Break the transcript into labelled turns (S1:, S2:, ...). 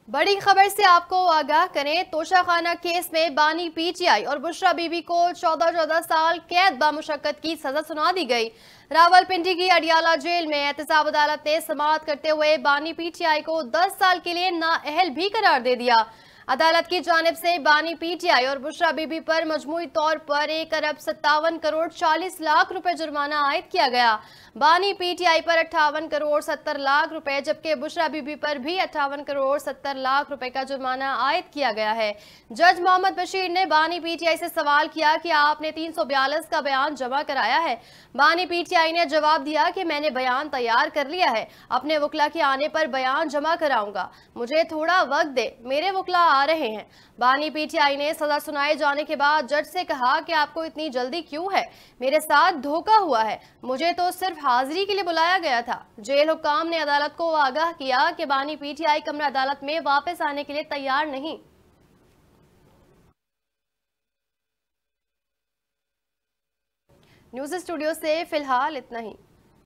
S1: बड़ी खबर से आपको आगाह करें। तोशाखाना केस में बानी पीटीआई और बुशरा बीबी को 14-14 साल कैद बामुशक्कत की सजा सुना दी गई। रावलपिंडी की अडियाला जेल में एहतसाब अदालत ने समाअत करते हुए बानी पीटीआई को 10 साल के लिए नाअहल भी करार दे दिया। अदालत की जानिब से बानी पीटीआई और बुशरा बीबी पर मजमूई तौर पर 1 अरब 57 करोड़ 40 लाख रुपए जुर्माना आयद किया गया। बानी पीटीआई पर 58 करोड़ 70 लाख रुपए जबकि बुशरा बीबी पर भी 58 करोड़ 70 लाख रुपए का जुर्माना आयद किया गया है। जज मोहम्मद बशीर ने बानी पीटीआई से सवाल किया कि आपने 342 का बयान जमा कराया है। बानी पीटीआई ने जवाब दिया कि मैंने बयान तैयार कर लिया है, अपने वकला के आने पर बयान जमा कराऊंगा, मुझे थोड़ा वक्त दे, मेरे वकला आ रहे हैं। बानी पीटीआई ने सजा सुनाए जाने के बाद जज से कहा कि आपको इतनी जल्दी क्यों है, मेरे साथ धोखा हुआ है, मुझे तो सिर्फ हाजिरी के लिए बुलाया गया था। जेल हुक्काम ने अदालत को आगाह किया कि बानी पीटीआई कमरा अदालत में वापस आने के लिए तैयार नहीं। न्यूज़ स्टूडियो से फिलहाल इतना ही।